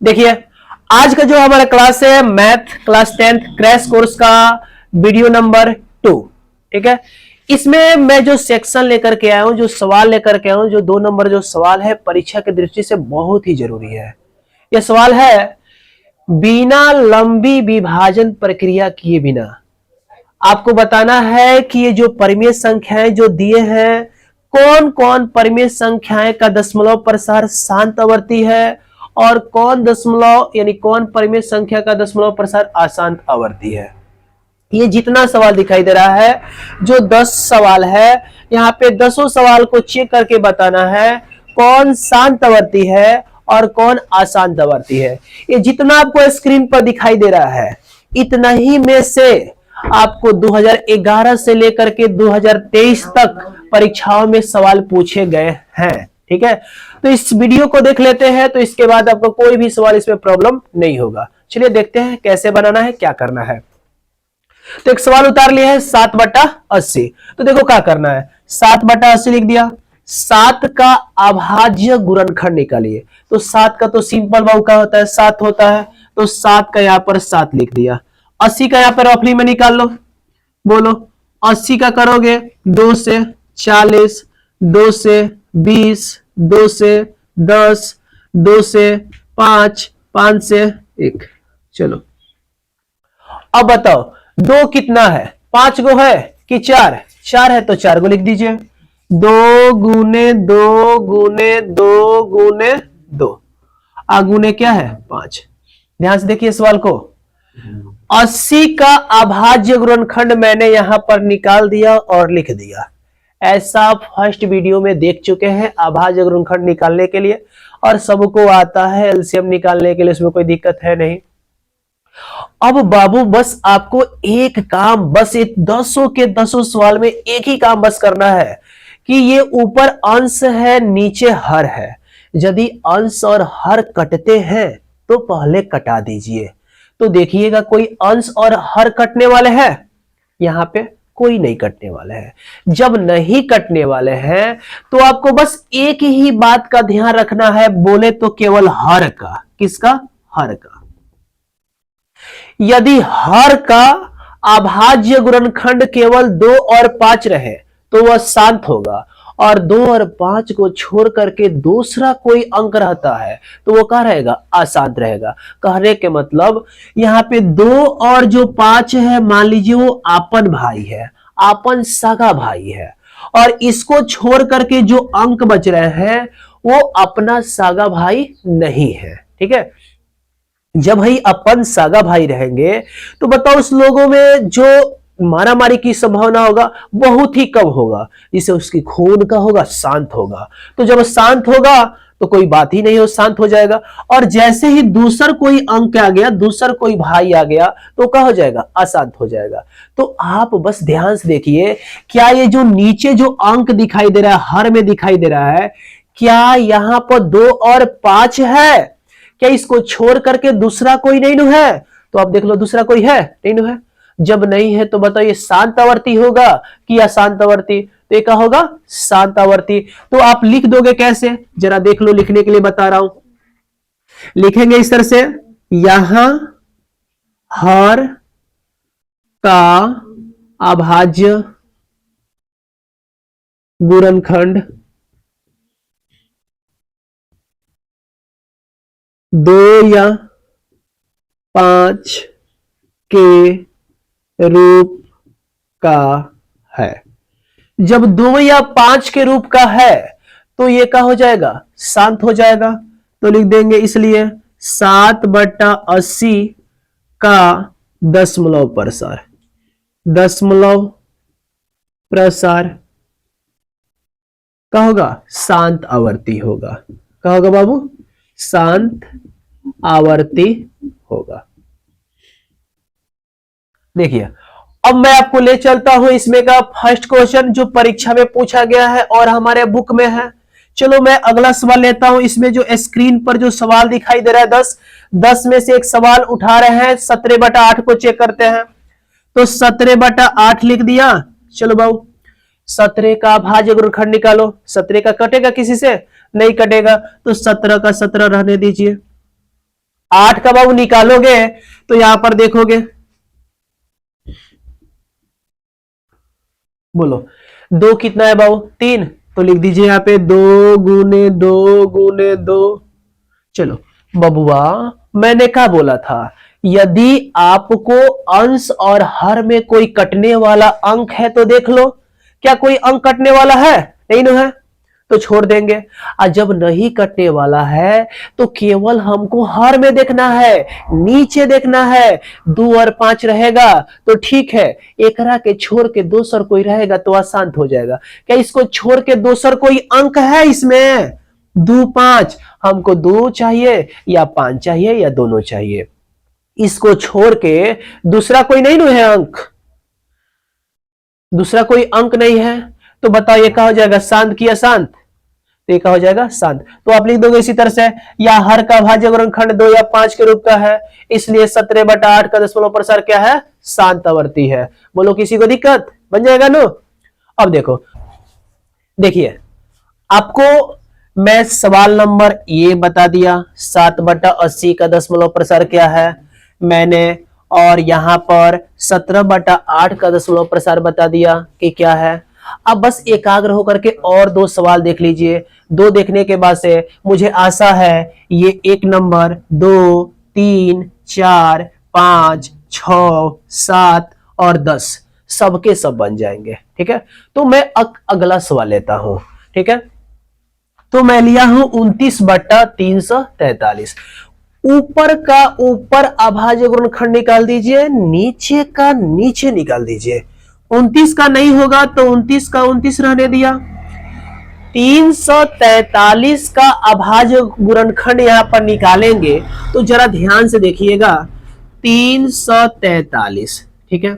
देखिए, आज का जो हमारा क्लास है math class 10th crash course का वीडियो नंबर 2। ठीक है, इसमें मैं जो सेक्शन लेकर के आया हूं, जो सवाल लेकर के आया हूं, जो 2 नंबर जो सवाल है परीक्षा की दृष्टि से बहुत ही जरूरी है। यह सवाल है, बिना लंबी विभाजन प्रक्रिया किए बिना आपको बताना है कि ये जो परिमेय संख्याएं जो दिए हैं, कौन कौन परिमेय संख्याएं का दशमलव प्रसार शांत आवर्ती है और कौन दशमलव यानी कौन परिमेय संख्या का दशमलव प्रसार अशांत आवर्ती है। ये जितना सवाल दिखाई दे रहा है, जो 10 सवाल है, यहाँ पे 10 सवाल को चेक करके बताना है कौन शांत आवर्ती है और कौन अशांत आवर्ती है। ये जितना आपको स्क्रीन पर दिखाई दे रहा है, इतना ही में से आपको 2011 से लेकर के 2023 तक परीक्षाओं में सवाल पूछे गए हैं। ठीक है, तो इस वीडियो को देख लेते हैं, तो इसके बाद आपको कोई भी सवाल इसमें प्रॉब्लम नहीं होगा। चलिए देखते हैं कैसे बनाना है, क्या करना है। तो एक सवाल उतार लिया है 7/80। तो देखो क्या करना है, 7/80 लिख दिया। 7 का अभाज्य गुणनखंड निकालिए। तो 7 का तो सिंपल बाबू क्या होता है, 7 होता है। तो 7 का यहां पर 7 लिख दिया। 80 का यहां पर रफली में निकाल लो। बोलो 80 का करोगे 2 से 40, 2 से 20, 2 से 10, 2 से 5, 5 से 1। चलो अब बताओ 2 कितना है, 5 गो है कि 4? 4 है तो 4 गो लिख दीजिए। 2 गुने 2 गुने 2 गुने 2 आगुने क्या है 5। ध्यान से देखिए सवाल को। 80 का अभाज्य गुणनखंड मैंने यहां पर निकाल दिया और लिख दिया। ऐसा फर्स्ट वीडियो में देख चुके हैं अभाज्य गुणनखंड निकालने के लिए, और सबको आता है एलसीएम निकालने के लिए, उसमें कोई दिक्कत है नहीं। अब बाबू बस आपको एक काम, बस ये 10 के 10 सवाल में एक ही काम बस करना है कि ये ऊपर अंश है नीचे हर है। यदि अंश और हर कटते हैं तो पहले कटा दीजिए। तो देखिएगा कोई अंश और हर कटने वाले हैं, यहां पे कोई नहीं कटने वाले हैं। जब नहीं कटने वाले हैं तो आपको बस एक ही बात का ध्यान रखना है, बोले तो केवल हर का। किसका? हर का। यदि हर का अभाज्य गुणनखंड केवल 2 और 5 रहे तो वह शांत होगा, और 2 और 5 को छोड़ करके दूसरा कोई अंक रहता है तो वो क्या रहेगा? अशांत रहेगा। कहने के मतलब यहाँ पे 2 और जो 5 है, मान लीजिए वो आपन भाई है, आपन सगा भाई है, और इसको छोड़ करके जो अंक बच रहे हैं वो अपना सगा भाई नहीं है। ठीक है, जब भाई अपन सगा भाई रहेंगे तो बताओ उस लोगों में जो मारामारी की संभावना होगा बहुत ही कम होगा, जिससे उसकी खून का होगा शांत होगा। तो जब शांत होगा तो कोई बात ही नहीं हो, शांत हो जाएगा। और जैसे ही दूसर कोई अंक आ गया, दूसर कोई भाई आ गया तो क्या हो जाएगा? अशांत हो जाएगा। तो आप बस ध्यान से देखिए, क्या ये जो नीचे जो अंक दिखाई दे रहा है, हर में दिखाई दे रहा है, क्या यहां पर 2 और 5 है? क्या इसको छोड़ करके दूसरा कोई नहीं नु है? तो आप देख लो दूसरा कोई है नहीं नु है। जब नहीं है तो बताइए शांत आवर्ती होगा कि अशांत आवर्ती? तो क्या होगा? शांत आवर्ती। तो आप लिख दोगे कैसे, जरा देख लो, लिखने के लिए बता रहा हूं। लिखेंगे इस तरह से, यहां हर का अभाज्य गुणनखंड 2 या 5 के रूप का है। जब 2 या 5 के रूप का है तो ये क्या हो जाएगा? शांत हो जाएगा। तो लिख देंगे इसलिए 7/80 का दशमलव प्रसार, दशमलव प्रसार क्या होगा? शांत आवर्ती होगा। क्या होगा बाबू? शांत आवर्ती होगा। देखिए अब मैं आपको ले चलता हूं इसमें का फर्स्ट क्वेश्चन जो परीक्षा में पूछा गया है और हमारे बुक में है। चलो मैं अगला सवाल लेता हूं। इसमें जो स्क्रीन पर जो सवाल दिखाई दे रहा है 10 में से एक सवाल उठा रहे हैं, 17/8 को चेक करते हैं। तो 17/8 लिख दिया। चलो बाबू 17 का अभाज्य गुणनखंड निकालो। 17 का कटेगा किसी से? नहीं कटेगा, तो 17 का 17 रहने दीजिए। 8 का बाबू निकालोगे तो यहां पर देखोगे, बोलो 2 कितना है बाबू 3, तो लिख दीजिए यहां पे 2 गुने 2 चलो बबुआ, मैंने क्या बोला था, यदि आपको अंश और हर में कोई कटने वाला अंक है तो देख लो, क्या कोई अंक कटने वाला है, नहीं ना है, तो छोड़ देंगे। और जब नहीं कटने वाला है तो केवल हमको हर में देखना है, नीचे देखना है। 2 और 5 रहेगा तो ठीक है, एकरा के छोड़ के दोसर कोई रहेगा तो आसान हो जाएगा। क्या इसको छोड़ के दोसर कोई अंक है इसमें, 2 5, हमको 2 चाहिए या 5 चाहिए या दोनों चाहिए, इसको छोड़ के दूसरा कोई नहीं है अंक, दूसरा कोई अंक नहीं है, तो बताओ ये क्या हो जाएगा, शांत की अशांत, तो ये क्या हो जाएगा शांत। तो आप लिख दोगे इसी तरह से, या हर का भाज्य गुणनखंड 2 या 5 के रूप का है, इसलिए 17/8 का दशमलव प्रसार क्या है, शांत आवर्ती है। बोलो किसी को दिक्कत, बन जाएगा नो। अब देखो, देखिए आपको मैं सवाल नंबर ये बता दिया, 7/80 का दशमलव प्रसार क्या है मैंने, और यहां पर 17/8 का दशमलव प्रसार बता दिया कि क्या है। अब बस एकाग्र होकर के और 2 सवाल देख लीजिए। 2 देखने के बाद से मुझे आशा है ये 1 नंबर 2 3 4 5 6 7 और 10 सबके सब बन जाएंगे। ठीक है, तो मैं अगला सवाल लेता हूं। ठीक है, तो मैं लिया हूं 29/343। ऊपर का ऊपर अभाज्य गुणनखंड निकाल दीजिए, नीचे का नीचे निकाल दीजिए। 29 का नहीं होगा तो 29 का 29 रहने दिया। 343 का अभाज्य गुणनखंड यहां पर निकालेंगे तो जरा ध्यान से देखिएगा, 343। ठीक है,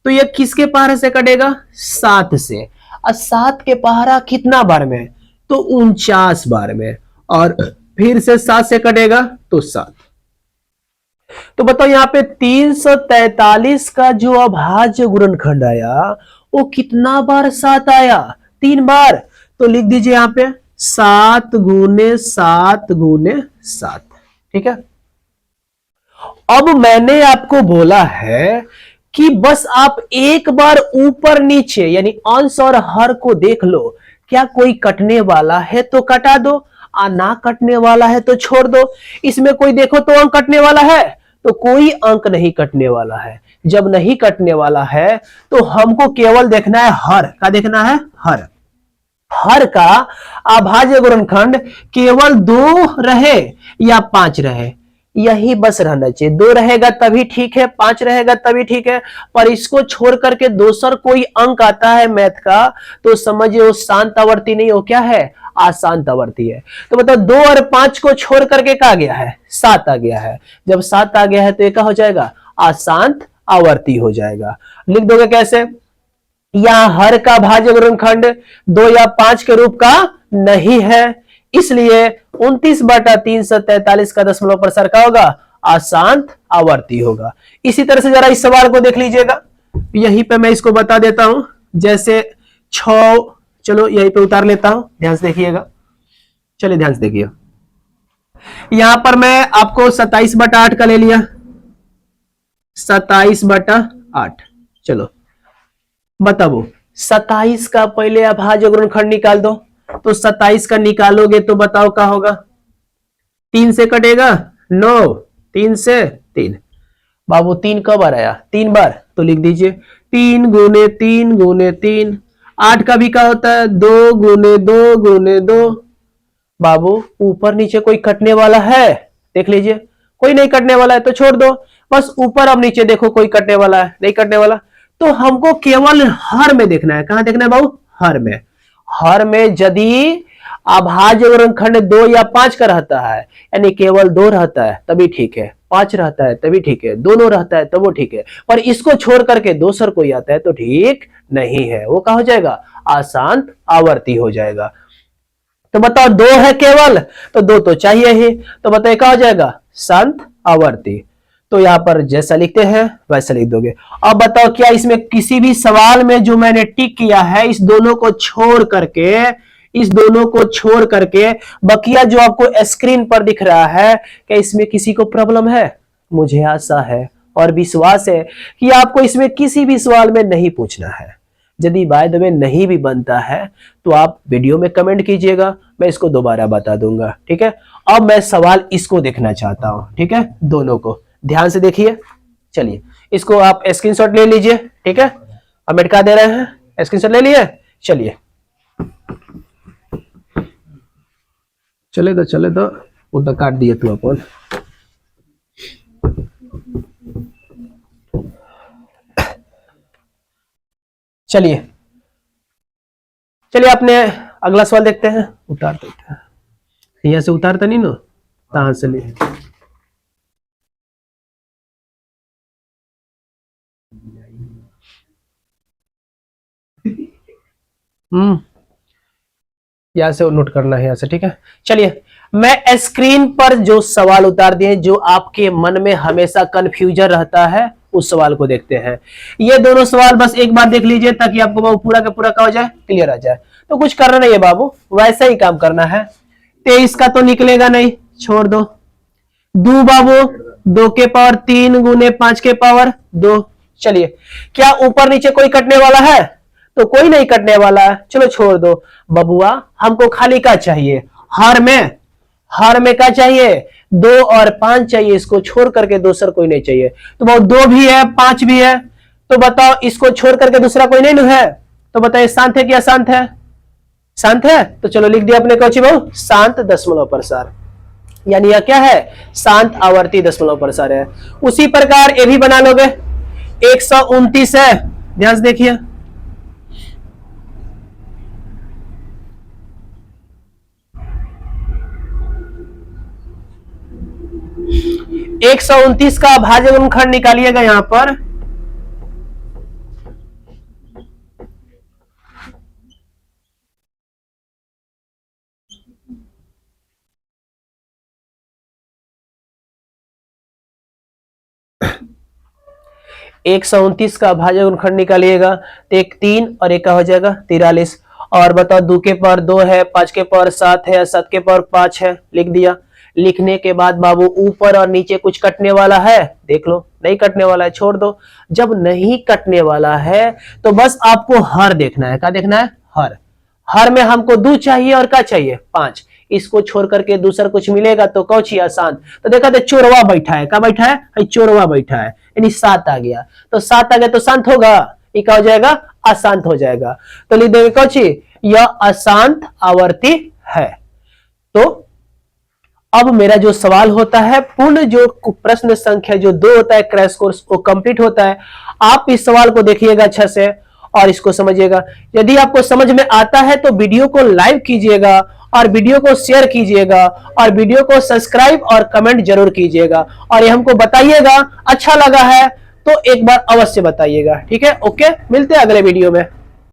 तो ये किसके पहाड़े से कटेगा, 7 से, और 7 के पहाड़ा कितना बार में, तो 49 बार में, और फिर से 7 से कटेगा तो 7। तो बताओ यहां पे 343 का जो अभाज्य गुणनखंड आया वो कितना बार 7 आया, 3 बार, तो लिख दीजिए यहां पे 7 गुने 7 गुने 7। ठीक है, अब मैंने आपको बोला है कि बस आप एक बार ऊपर नीचे यानी अंश और हर को देख लो, क्या कोई कटने वाला है तो कटा दो, ना कटने वाला है तो छोड़ दो। इसमें कोई देखो तो अंक कटने वाला है, तो कोई अंक नहीं कटने वाला है। जब नहीं कटने वाला है तो हमको केवल देखना है हर का, देखना है हर। हर का अभाज्य गुणनखंड केवल 2 रहे या 5 रहे, यही बस रहना चाहिए। 2 रहेगा तभी ठीक है, 5 रहेगा तभी ठीक है, पर इसको छोड़ करके दूसर कोई अंक आता है मैथ का तो समझिए वो शांत आवर्ती नहीं, हो क्या है, अशांत आवर्ती है। तो मतलब 2 और 5 को छोड़ करके क्या आ गया है, 7 आ गया है। जब 7 आ गया है तो ये क्या हो जाएगा, अशांत आवर्ती हो जाएगा। लिख दोगे कैसे, यहां हर का भाज्य गुणनखंड 2 या 5 के रूप का नहीं है, इसलिए 29/343 का दशमलव प्रसार का होगा, अशांत आवर्ती होगा। इसी तरह से जरा इस सवाल को देख लीजिएगा, यहीं पे मैं इसको बता देता हूं। जैसे 6, चलो यहीं पे उतार लेता हूं, ध्यान से देखिएगा। चलिए ध्यान से देखिए, यहां पर मैं आपको 27/8 का ले लिया, 27/8। चलो बताओ 27 का पहले अभाज्य गुणनखंड निकाल दो, तो 27 का निकालोगे तो बताओ क्या होगा, 3 से कटेगा 9, 3 से 3। बाबू 3 कब बार आया, 3 बार, तो लिख दीजिए 3 गुने 3 गुने 3। 8 का भी क्या होता है, 2 गुने 2 गुने 2। बाबू ऊपर नीचे कोई कटने वाला है, देख लीजिए, कोई नहीं कटने वाला है तो छोड़ दो। बस ऊपर अब नीचे देखो कोई कटने वाला है, नहीं कटने वाला, तो हमको केवल हर में देखना है। कहां देखना है बाबू, हर में। हर में यदि अभाज्य गुणनखंड 2 या 5 का रहता है, यानी केवल 2 रहता है तभी ठीक है, 5 रहता है तभी ठीक है, दोनों रहता है तो वो ठीक है, पर इसको छोड़ करके दोसर कोई आता है तो ठीक नहीं है, वो क्या हो जाएगा, अशांत आवर्ती हो जाएगा। तो बताओ 2 है केवल, तो 2 तो चाहिए ही, तो बताइए क्या हो जाएगा, शांत आवर्ती। तो यहां पर जैसा लिखते हैं वैसा लिख दोगे। अब बताओ क्या इसमें किसी भी सवाल में जो मैंने टिक किया है, इस दोनों को छोड़ करके इस दोनों को छोड़ करके बकिया जो आपको स्क्रीन पर दिख रहा है, क्या इसमें किसी को प्रॉब्लम है? मुझे आशा है और विश्वास है कि आपको इसमें किसी भी सवाल में नहीं पूछना है। यदि बाय द वे नहीं भी बनता है तो आप वीडियो में कमेंट कीजिएगा, मैं इसको दोबारा बता दूंगा। ठीक है, अब मैं सवाल इसको देखना चाहता हूं। ठीक है, दोनों को ध्यान से देखिए। चलिए इसको आप स्क्रीनशॉट ले लीजिए। ठीक है, अब मिटका दे रहे हैं, स्क्रीनशॉट ले लिए। चलिए चले तो उधर काट दिए तू अपन। चलिए अपने अगला सवाल देखते हैं। उतार देते हैं, यहां से उतारता नहीं ना, कहां से ले। यहां से नोट करना है, यहां से। ठीक है, चलिए मैं स्क्रीन पर जो सवाल उतार दिए जो आपके मन में हमेशा कंफ्यूजन रहता है उस सवाल को देखते हैं। ये दोनों सवाल बस एक बार देख लीजिए ताकि आपको बाबू पूरा का पूरा क्या हो जाए, क्लियर आ जाए। तो कुछ करना नहीं है बाबू, वैसा ही काम करना है। 23 का तो निकलेगा नहीं, छोड़ दो। दो बाबू 2 के पावर 3 गुने 5 के पावर 2। चलिए क्या ऊपर नीचे कोई कटने वाला है? तो कोई नहीं कटने वाला है, चलो छोड़ दो। बबुआ हमको खाली का चाहिए, हर में क्या चाहिए? 2 और 5 चाहिए, इसको छोड़ करके दूसरा कोई नहीं चाहिए। तो बहुत 2 भी है 5 भी है, तो बताओ इसको छोड़ करके दूसरा कोई नहीं है। तो बताइए शांत है कि अशांत है? शांत है। तो चलो लिख दिया अपने कौची बहु, शांत दशमलव प्रसार, यानी यह क्या है? शांत आवर्ती दशमलव प्रसार है। उसी प्रकार ये भी बना लोगे। 129 है, ध्यान से देखिए। एक 129 का भाज्य गुणनखंड निकालिएगा यहां पर। एक 129 का भाज्य गुणनखंड निकालिएगा तो एक 3 और एक का हो जाएगा 43। और बताओ 2 के पावर 2 है, 5 के पावर 7 है, 7 के पावर 5 है, लिख दिया। लिखने के बाद बाबू ऊपर और नीचे कुछ कटने वाला है? देख लो नहीं कटने वाला है, छोड़ दो। जब नहीं कटने वाला है तो बस आपको हर देखना है। क्या देखना है? हर में हमको 2 चाहिए और क्या चाहिए? 5। इसको छोड़ करके दूसरा कुछ मिलेगा तो कौची आसान। तो देखा तो चोरवा बैठा है, क्या बैठा है? चोरवा बैठा है, यानी 7 आ गया। तो 7 आ गया तो शांत होगा, ये क्या हो जाएगा? अशांत हो जाएगा। तो लिख देंगे कौची, यह अशांत आवर्ती है। तो अब मेरा जो सवाल होता है, पूर्ण जो प्रश्न संख्या जो 2 होता है क्रैश कोर्स, वो कंप्लीट होता है। आप इस सवाल को देखिएगा अच्छा से और इसको समझिएगा। यदि आपको समझ में आता है तो वीडियो को लाइक कीजिएगा और वीडियो को शेयर कीजिएगा और वीडियो को सब्सक्राइब और कमेंट जरूर कीजिएगा। और ये हमको बताइएगा अच्छा लगा है तो एक बार अवश्य बताइएगा। ठीक है, ओके, मिलते हैं अगले वीडियो में।